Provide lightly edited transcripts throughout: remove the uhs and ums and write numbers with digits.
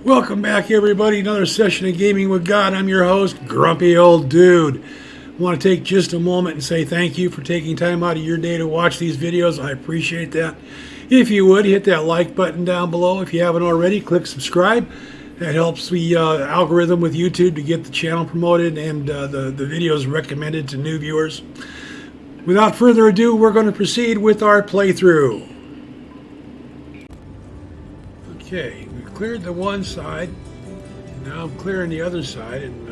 Welcome back, everybody. Another session of Gaming with God. I'm your host, Grumpy Old Dude. I want to take just a moment and say thank you for taking time out of your day to watch these videos. I appreciate that. If you would, hit that like button down below. If you haven't already, click subscribe. That helps the algorithm with YouTube to get the channel promoted and the videos recommended to new viewers. Without further ado, we're going to proceed with our playthrough. Okay, we've cleared the one side. Now I'm clearing the other side and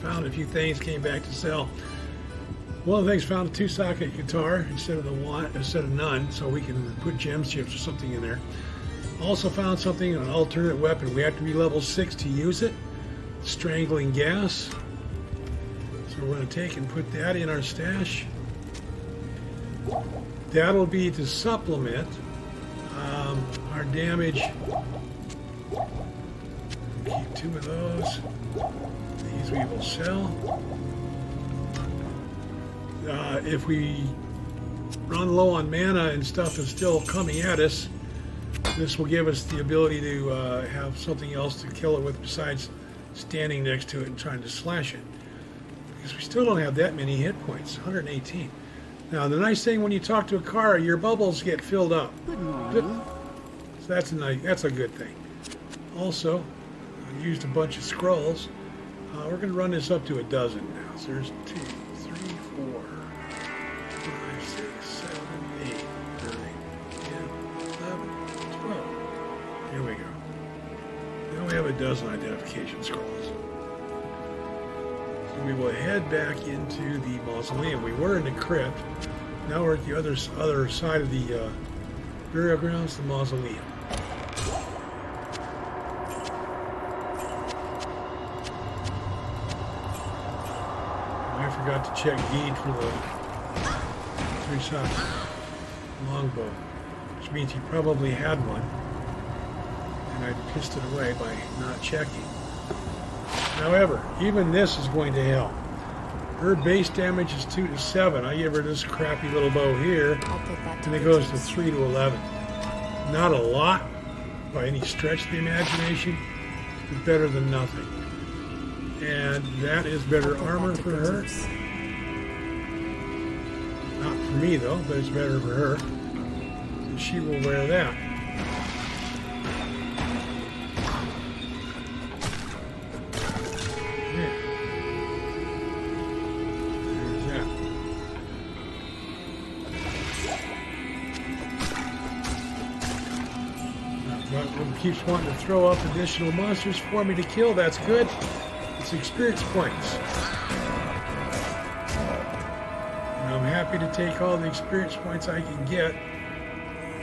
found a few things, came back to sell. One of the things, found a 2-socket guitar instead of none, so we can put gem chips or something in there. Also found something, an alternate weapon. We have to be level 6 to use it. Strangling gas. So we're going to take and put that in our stash. That'll be to supplement our damage. Keep 2 of those. These we will sell. If we run low on mana and stuff is still coming at us, this will give us the ability to have something else to kill it with besides standing next to it and trying to slash it. Because we still don't have that many hit points, 118. Now the nice thing when you talk to a car, your bubbles get filled up. Good morning. So that's a good thing. Also, I used a bunch of scrolls. We're going to run this up to 12 now. So there's 2, 3, 4, 5, 6, 7, 8, 9, 10, 11, 12. Here we go. Now we have 12 identification scrolls. So we will head back into the mausoleum. We were in the crypt. Now we're at the other side of the burial grounds, the mausoleum. I forgot to check deed for the 3-shot longbow, which means he probably had one, and I pissed it away by not checking. However, even this is going to help. Her base damage is 2 to 7. I give her this crappy little bow here, and it goes to 3 to 11. Not a lot by any stretch of the imagination, but better than nothing. And that is better armor for her. Not for me though, but it's better for her. And she will wear that. Yeah. There's that. But keeps wanting to throw up additional monsters for me to kill. That's good. It's experience points. And I'm happy to take all the experience points I can get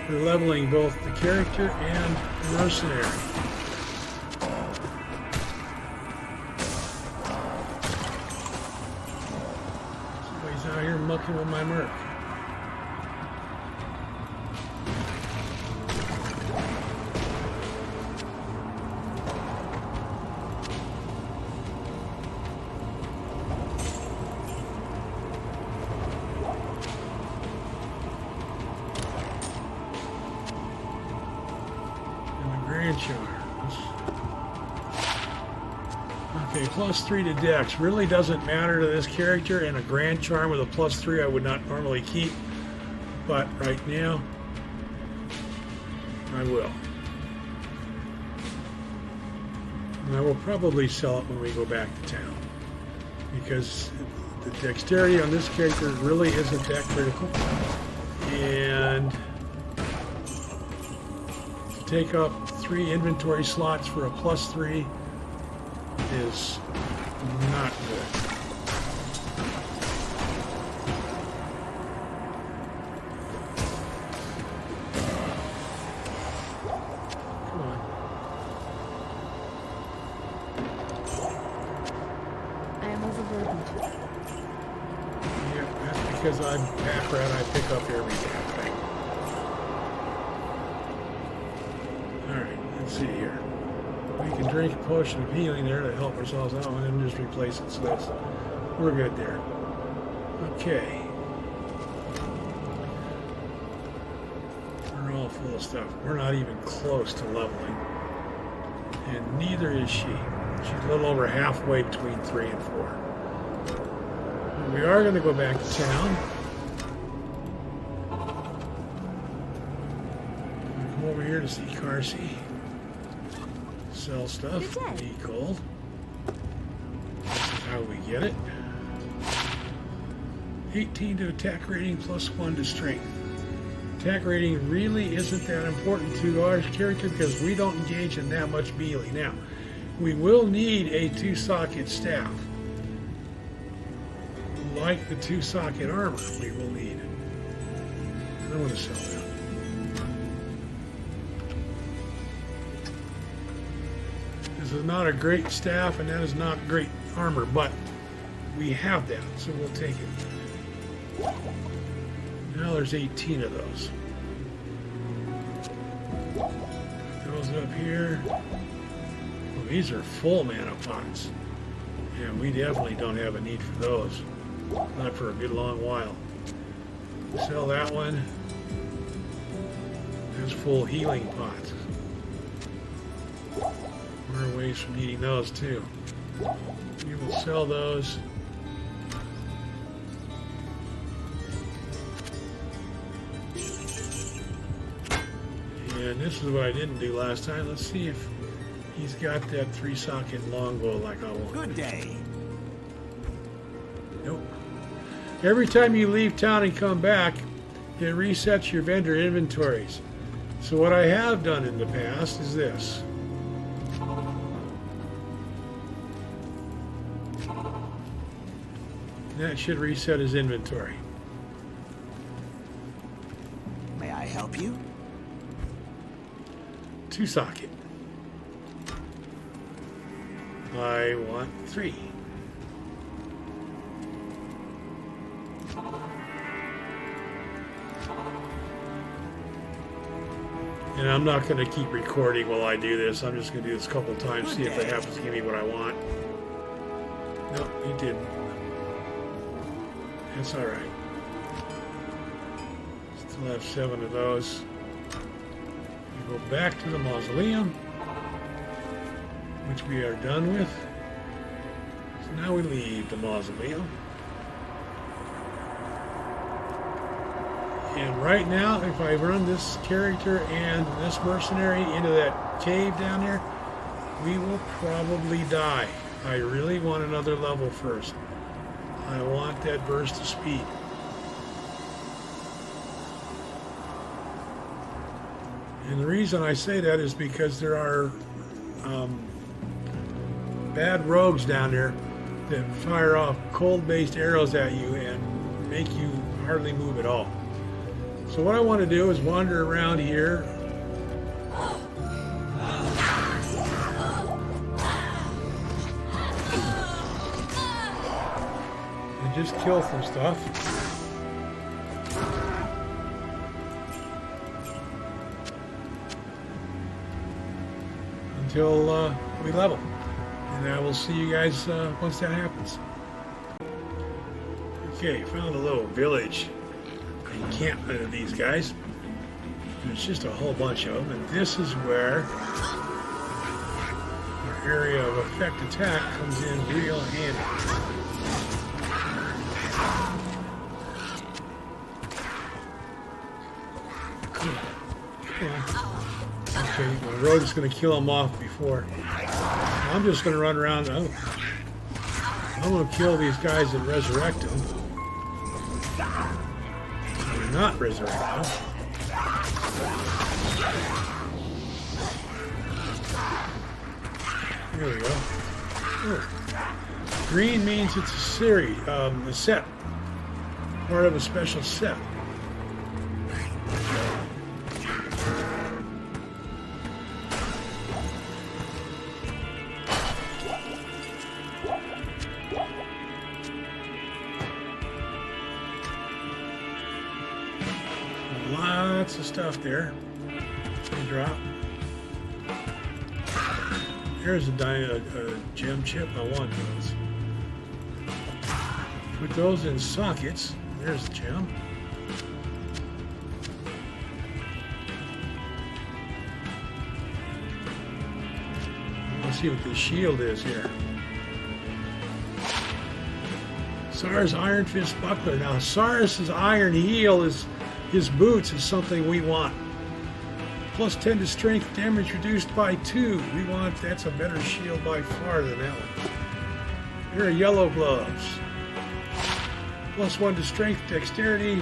for leveling both the character and the mercenary. Somebody's out here mucking with my merc. Okay, +3 to Dex really doesn't matter to this character, and a Grand Charm with a +3 I would not normally keep, but right now I will. And I will probably sell it when we go back to town, because the dexterity on this character really isn't that critical, and to take up 3 inventory slots for a +3 is not good. Come on. I am overburdened. Yeah, that's because I'm pack rat. I pick up every damn thing. Alright, let's see here. We can drink a potion of healing there to help ourselves out and then just replace it. So we're good there. Okay. We're all full of stuff. We're not even close to leveling. And neither is she. She's a little over halfway between 3 and 4. We are going to go back to town. Come over here to see Carsey. Sell stuff. Need gold. This is how we get it. 18 to attack rating plus 1 to strength. Attack rating really isn't that important to our character because we don't engage in that much melee. Now, we will need a 2-socket staff. Like the 2-socket armor we will need. I want to sell that. This is not a great staff and that is not great armor, but we have that, so we'll take it. Now there's 18 of those. Those up here. Well, these are full mana pots. Yeah, we definitely don't have a need for those. Not for a good long while. Sell that one. There's full healing pots. We're ways from needing those too. We will sell those. And this is what I didn't do last time. Let's see if he's got that 3-socket longbow like I want. Good day. Nope. Every time you leave town and come back, it resets your vendor inventories. So what I have done in the past is this. That should reset his inventory. May I help you? 2-socket. I want 3. And I'm not going to keep recording while I do this. I'm just going to do this a couple times, see if it happens to give me what I want. No, it didn't. That's all right. Still have 7 of those. We go back to the mausoleum, which we are done with. So now we leave the mausoleum. And right now, if I run this character and this mercenary into that cave down there, we will probably die. I really want another level first. I want that burst of speed. And the reason I say that is because there are bad rogues down there that fire off cold-based arrows at you and make you hardly move at all. So what I want to do is wander around here. And just kill some stuff. Until we level. And I will see you guys once that happens. Okay, found a little village encampment of these guys. There's just a whole bunch of them, and this is where our area of effect attack comes in real handy. Okay, the rogue's going to kill him off before. I'm just going to run around. I'm going to kill these guys and resurrect them. Or not resurrect them. There we go. Oh. Green means it's a series, a set. Part of a special set. Lots of stuff there. Drop. Here's a gem chip. I want those. Put those in sockets. There's the gem. want to see what this shield is here. Sar's Iron Fist Buckler. Now, Sar's Iron Heel is his boots is something we want. Plus 10 to strength damage reduced by 2. We want, that's a better shield by far than that one. Here are yellow gloves. Plus 1 to strength, dexterity,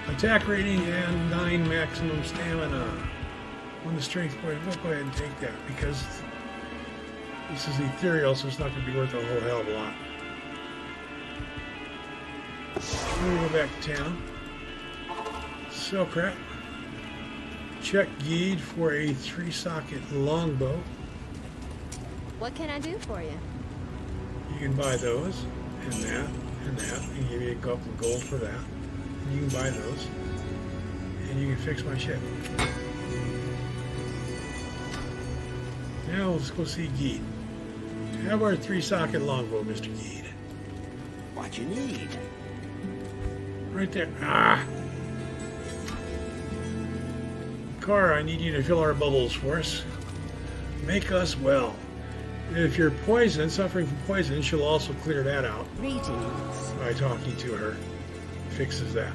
attack rating, and 9 maximum stamina. 1 to strength point. We'll go ahead and take that because this is ethereal, so it's not going to be worth a whole hell of a lot. We'll go back to town. Sell crap. Check Guide for a 3-socket longbow. What can I do for you? You can buy those, and that, and that. And give me a couple of gold for that. And you can buy those. And you can fix my ship. Now let's go see Guide. Have our 3-socket longbow, Mr. Guide. What you need? Right there. Ah! Car, I need you to fill our bubbles for us. Make us well. If you're poisoned, suffering from poison, she'll also clear that out. Greetings. By talking to her. Fixes that.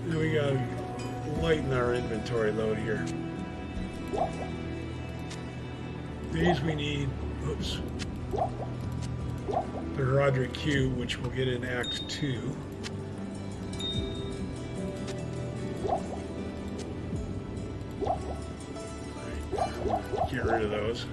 Now we gotta lighten our inventory load here. These we need, oops, the Roderick Cube, which we'll get in Act 2. Get rid of those.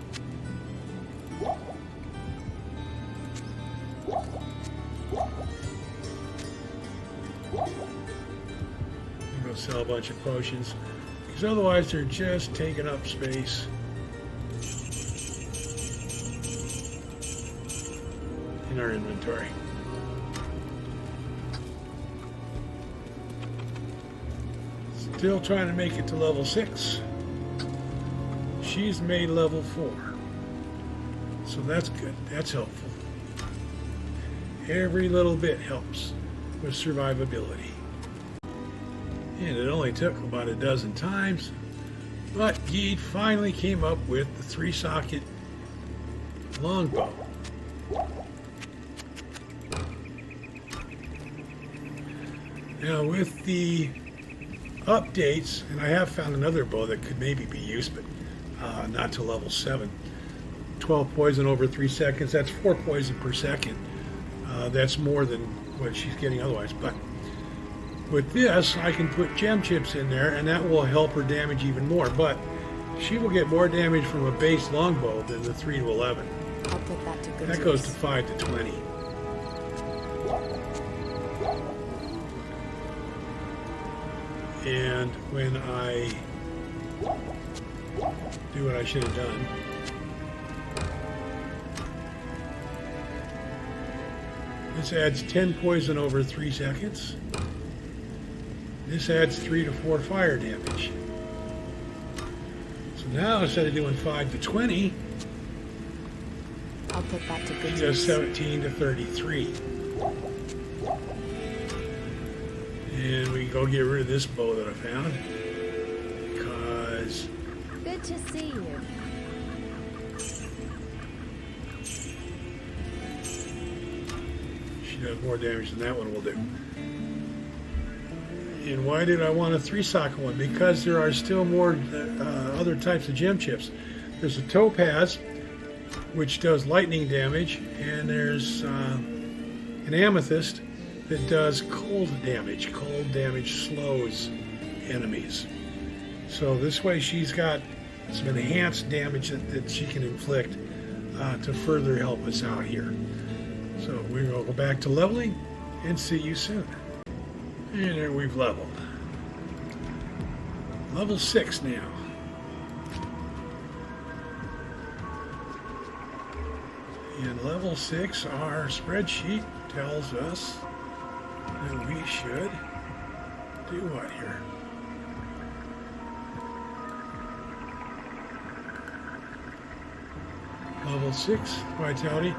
Go sell a bunch of potions, because otherwise they're just taking up space. In our inventory. Still trying to make it to level 6. She's made level 4. So that's good. That's helpful. Every little bit helps with survivability. And it only took about a dozen times. But Guide finally came up with the 3-socket longbow. Now with the updates, and I have found another bow that could maybe be used, but not to level 7. 12 poison over 3 seconds. That's 4 poison per second. That's more than what she's getting otherwise. But with this, I can put gem chips in there, and that will help her damage even more. But she will get more damage from a base longbow than the 3 to 11. I'll put that to good That goes to 5 to 20. And when I do what I should have done, this adds 10 poison over 3 seconds. This adds 3 to 4 fire damage. So now instead of doing 5 to 20, I'll put that to good she does 17 to 33. And we can go get rid of this bow that I found. Because Good to see you. she does more damage than that one will do. And why did I want a 3-socket one? Because there are still more other types of gem chips. There's a topaz, which does lightning damage, and there's an amethyst that does cold damage. Cold damage slows enemies. So this way she's got some enhanced damage that she can inflict to further help us out here. So we're going to go back to leveling and see you soon. And there we've leveled. Level 6 now. In level 6, our spreadsheet tells us that we should do what here? Level 6, vitality.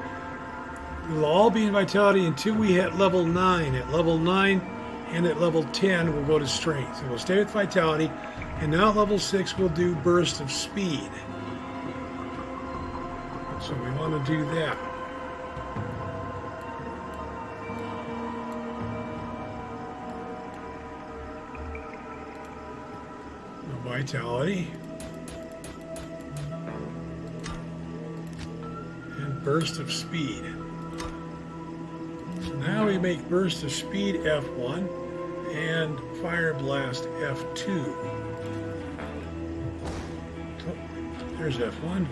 We'll all be in vitality until we hit level 9. At level 9 and at level 10, we'll go to strength. So we'll stay with vitality. And now at level 6, we'll do burst of speed. So we want to do that. Vitality. And burst of speed. So now we make burst of speed F1 and fire blast F2. So, there's F1.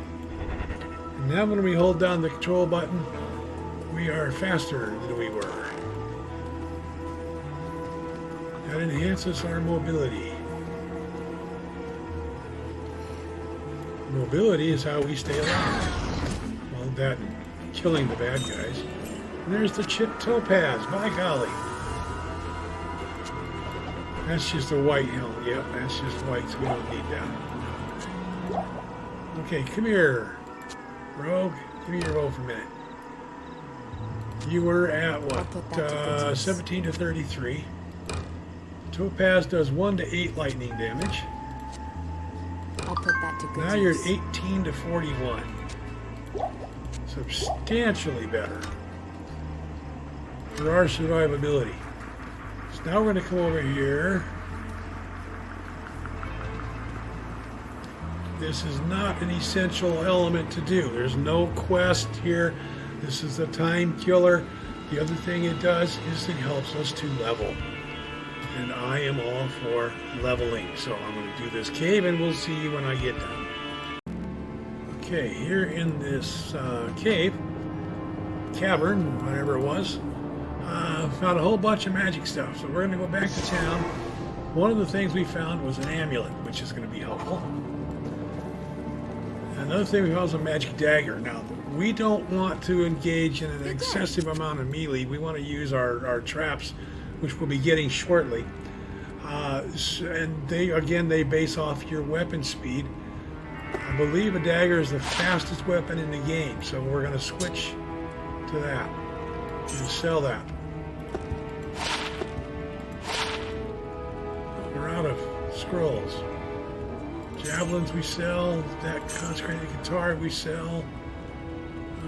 And now when we hold down the control button, we are faster than we were. That enhances our mobility. Mobility is how we stay alive. Well, that and killing the bad guys. And there's the chip topaz. By golly. That's just a white helmet. Yep, that's just white, so we don't need that. Okay, come here, Rogue. Give me your roll for a minute. You were at what? 17 to 33. Topaz does 1 to 8 lightning damage. I'll put that to good Now you're use. at 18 to 41. Substantially better for our survivability. So now we're going to come over here. This is not an essential element to do. There's no quest here. This is a time killer. The other thing it does is it helps us to level. And I am all for leveling. So I'm going to do this cave and we'll see you when I get done. Okay, here in this cavern, whatever it was, found a whole bunch of magic stuff. So we're going to go back to town. One of the things we found was an amulet, which is going to be helpful. Another thing we found was a magic dagger. Now, we don't want to engage in an excessive amount of melee. We want to use our traps, which we'll be getting shortly. And they base off your weapon speed. I believe a dagger is the fastest weapon in the game, so we're going to switch to that and sell that. We're out of scrolls. Javelins we sell, that consecrated guitar we sell.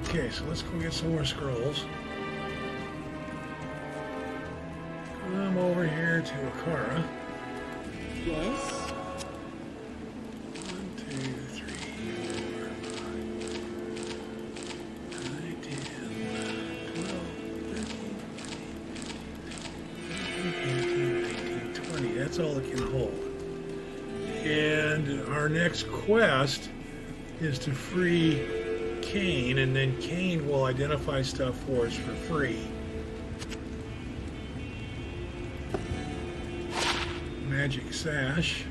Okay, so let's go get some more scrolls. Come over here to Akara. Yes. 1, 2, 3, 4, 5, 9, 10, 11, 12, 13, 14, 15, 18, 20. That's all it can hold. And our next quest is to free Cairn, and then Cairn will identify stuff for us for free. Magic Sash.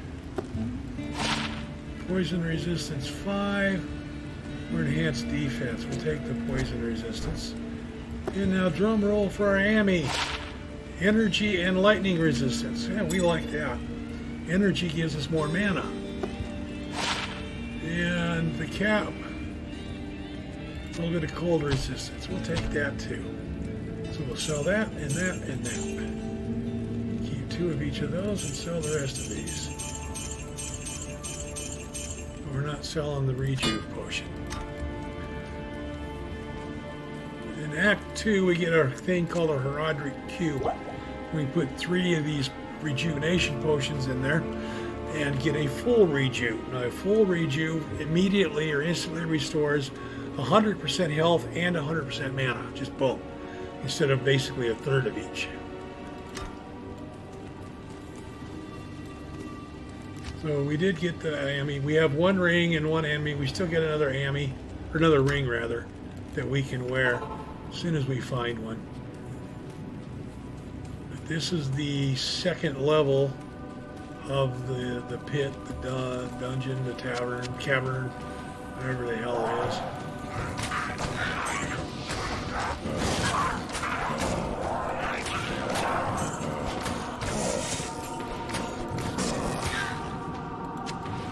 Poison resistance 5 or enhanced defense. We'll take the poison resistance. And now drum roll for our Amy. Energy and lightning resistance. Yeah, we like that. Energy gives us more mana. And the cap. A little bit of cold resistance. We'll take that too. So we'll sell that and that and that. Keep 2 of each of those and sell the rest of these. We're not selling the rejuve potion. In Act 2, we get our thing called a Herodic Cube. We put 3 of these rejuvenation potions in there and get a full rejuve. Now, a full rejuve immediately or instantly restores 100% health and 100% mana. Just boom. Instead of basically a third of each. So we did get the Ami. We have 1 ring and 1 Ami. We still get another Ami, or another ring rather, that we can wear as soon as we find one. But this is the 2nd level of the pit, the dungeon, the tavern, cavern, whatever the hell it is.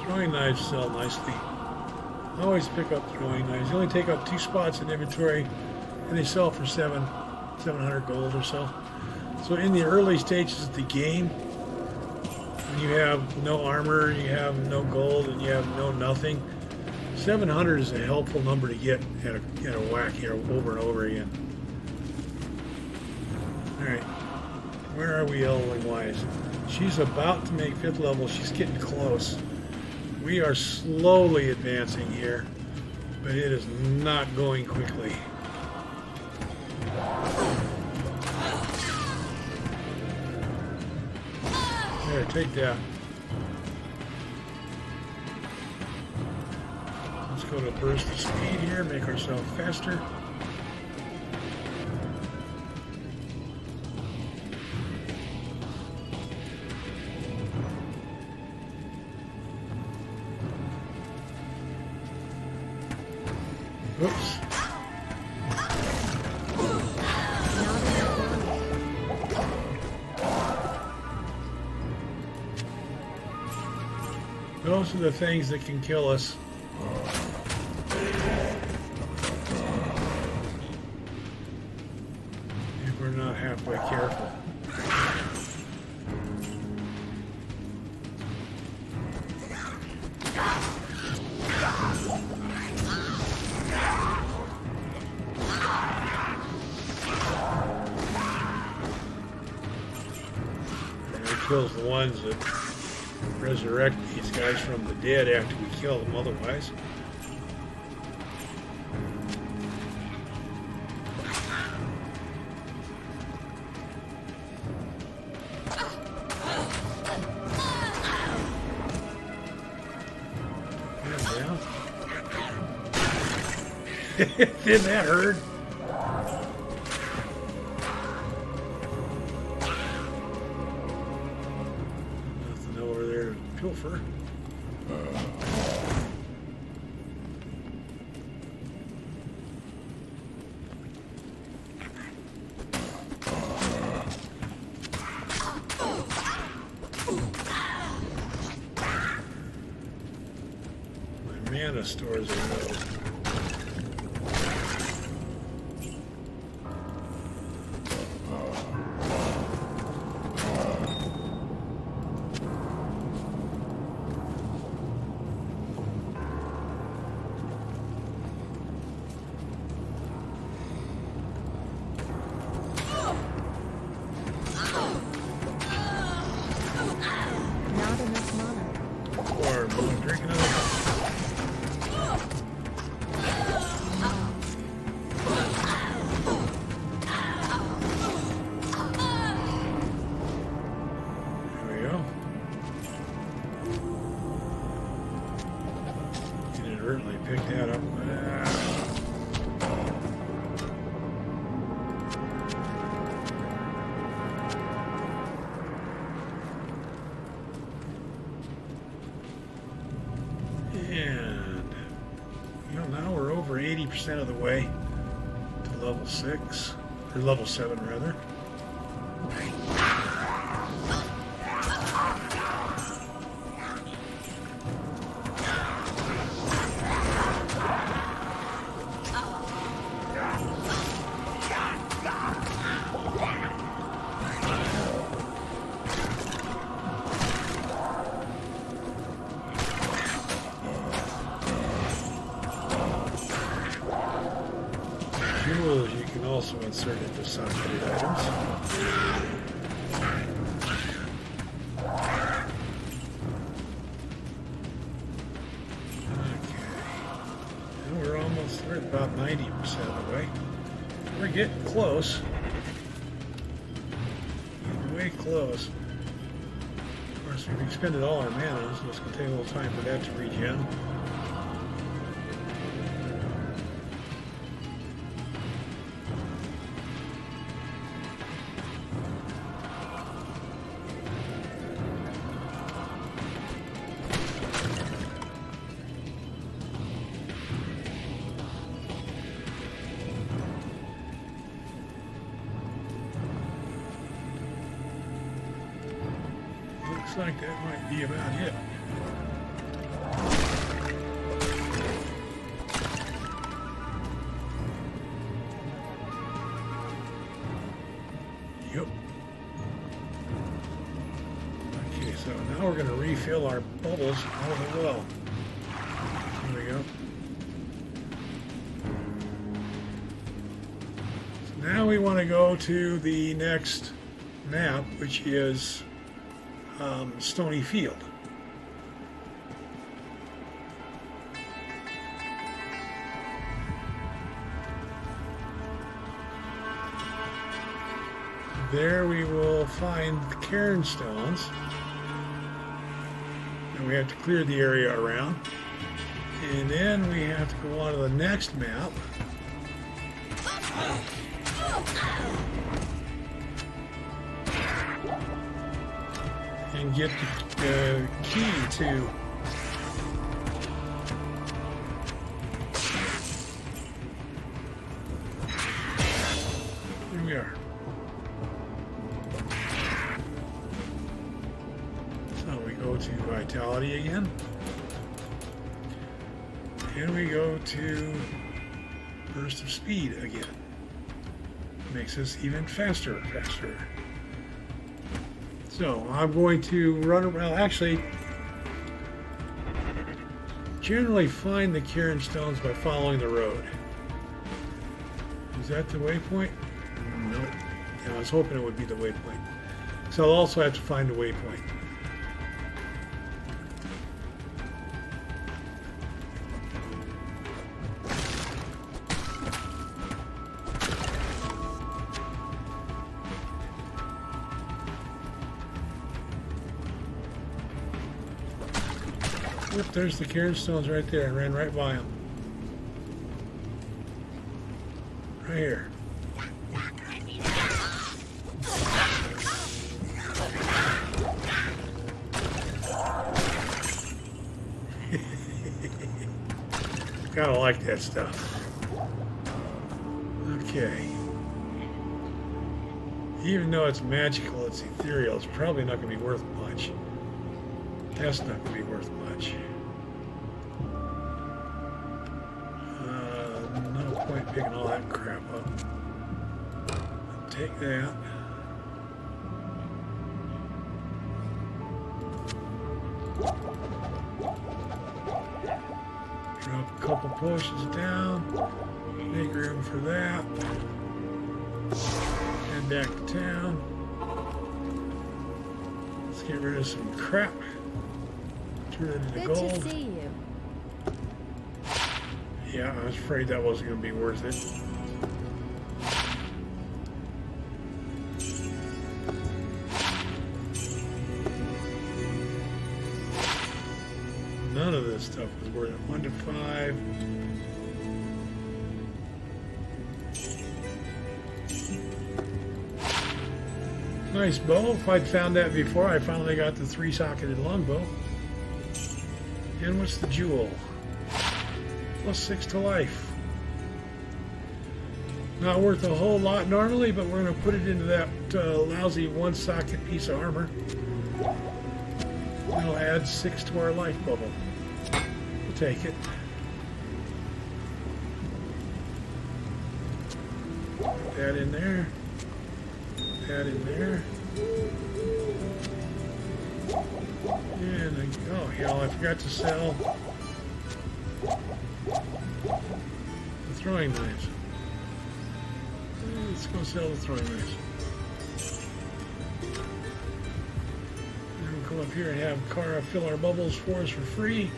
Throwing knives sell nicely. I always pick up throwing knives. You only take up 2 spots in inventory, and they sell for 700 gold or so. So in the early stages of the game, when you have no armor, you have no gold, and you have no nothing, 700 is a helpful number to get at a whack here over and over again. Alright. Where are we leveling wise? She's about to make 5th level. She's getting close. We are slowly advancing here, but it is not going quickly. There, take that. Let's go to burst of speed here, make ourselves faster. Oops. Those are the things that can kill us. If we're not halfway careful. Kills the ones that resurrect these guys from the dead after we kill them otherwise. Down. Didn't that hurt? Pilfer. My mana stores are low. Pick that up. And now we're over 80% of the way to level 6, or level 7 rather. You can also insert into socketed items. Okay. And we're at about 90% of the way. We're getting close. Getting way close. Of course, we've expended all our mana, so it's going to take a little time for that to regen. Looks like that might be about it. Yep. Okay, so now we're going to refill our bubbles out of the well. There we go. So now we want to go to the next map, which is Stony Field. There we will find the Cairn stones. And we have to clear the area around. And then we have to go on to the next map. And get the key to here we are. So we go to Vitality again. And we go to Burst of Speed again. Makes us even faster. So I'm going to run around. Actually, generally find the Cairn stones by following the road. Is that the waypoint? Nope. Yeah, I was hoping it would be the waypoint. So I'll also have to find the waypoint. Yep, there's the Cairn stones right there. I ran right by them. Right here. Gotta like that stuff. Okay. Even though it's magical, it's ethereal, it's probably not going to be worth much. That's not going to be worth much. No point picking all that crap up. Take that. Drop a couple potions down. Make room for that. Head back to town. Let's get rid of some crap. Turn it into Good gold. to see you. Yeah, I was afraid that wasn't going to be worth it. None of this stuff was worth it. 1 to 5. Nice bow. If I'd found that before, I finally got the 3-socketed longbow. And what's the jewel? +6 to life. Not worth a whole lot normally, but we're going to put it into that lousy 1-socket piece of armor. It'll add 6 to our life bubble. We'll take it. Put that in there. Put that in there. And oh hell, I forgot to sell the throwing knives. Let's go sell the throwing knives. And we'll come up here and have Kara fill our bubbles for us for free.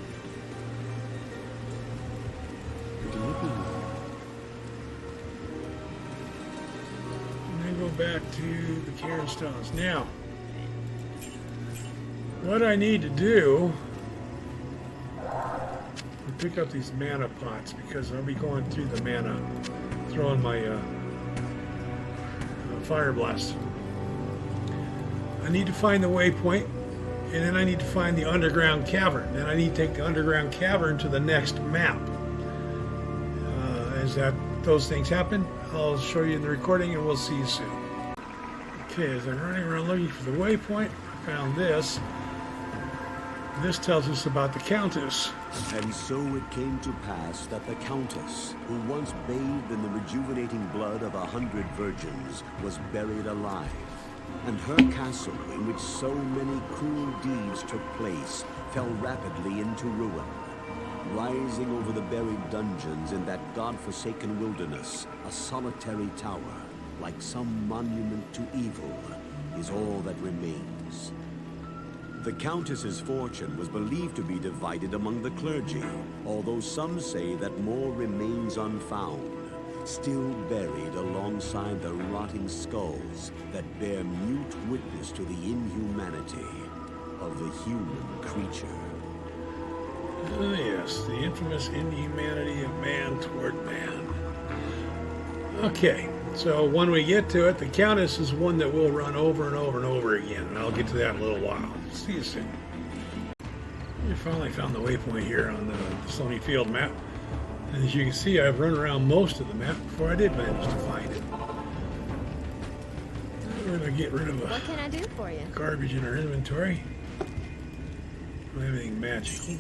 And then go back to the Cairn stones. Now, what I need to do is pick up these mana pots because I'll be going through the mana, throwing my fire blast. I need to find the waypoint, and then I need to find the underground cavern. Then I need to take the underground cavern to the next map. As those things happen, I'll show you in the recording, and we'll see you soon. Okay, as I'm running around looking for the waypoint, I found this. This tells us about the Countess. And so it came to pass that the Countess, who once bathed in the rejuvenating blood of 100 virgins, was buried alive. And her castle, in which so many cruel deeds took place, fell rapidly into ruin. Rising over the buried dungeons in that god-forsaken wilderness, a solitary tower, like some monument to evil, is all that remains. The Countess's fortune was believed to be divided among the clergy, although some say that more remains unfound, still buried alongside the rotting skulls that bear mute witness to the inhumanity of the human creature. Ah, yes, the infamous inhumanity of man toward man. Okay, so when we get to it, the Countess is one that we'll run over and over and over again, and I'll get to that in a little while. See you soon. We finally found the waypoint here on the Stony Field map. And as you can see, I've run around most of the map before I did manage to find it. We're going to get rid of What can I do for you? garbage in our inventory. Don't have anything magical.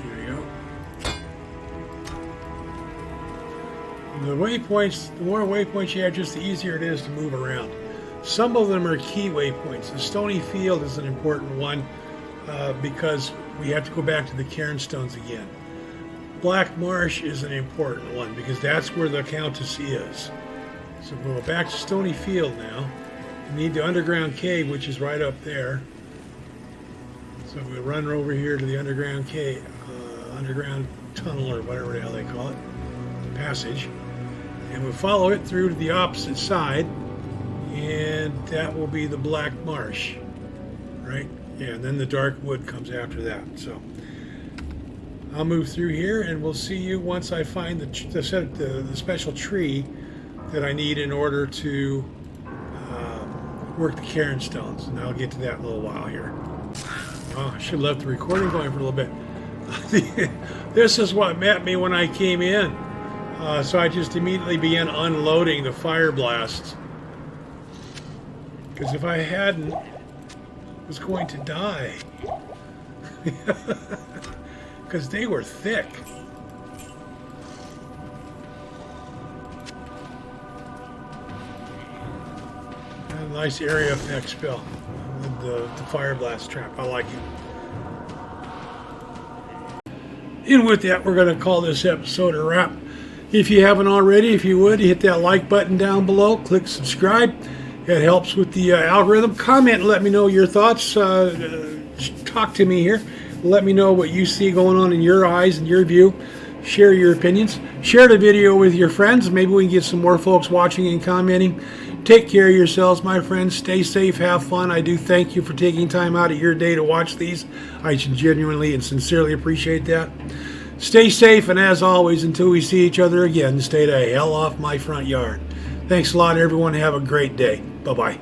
Here we go. The waypoints, the more waypoints you have, just the easier it is to move around. Some of them are key waypoints. The Stony Field is an important one because we have to go back to the Cairn stones again. Black Marsh is an important one because that's where the Countess is. So we'll go back to Stony Field now. We need the underground cave, which is right up there. So we run over here to the underground cave, underground tunnel or whatever the hell they call it, passage. And we'll follow it through to the opposite side, and that will be the Black Marsh, right? Yeah, and then the Dark Wood comes after that. So I'll move through here, and we'll see you once I find the special tree that I need in order to work the Cairn stones. And I'll get to that in a little while here. Oh, I should have left the recording going for a little bit. This is what met me when I came in. So I just immediately began unloading the fire blasts. Because if I hadn't, I was going to die. Because they were thick. And a nice area effect spill with the fire blast trap. I like it. And with that, we're going to call this episode a wrap. If you haven't already, if you would, hit that like button down below. Click subscribe. It helps with the algorithm. Comment and let me know your thoughts. Talk to me here. Let me know what you see going on in your eyes and your view. Share your opinions. Share the video with your friends. Maybe we can get some more folks watching and commenting. Take care of yourselves, my friends. Stay safe. Have fun. I do thank you for taking time out of your day to watch these. I genuinely and sincerely appreciate that. Stay safe, and as always, until we see each other again, stay the hell off my front yard. Thanks a lot, everyone. Have a great day. Bye-bye.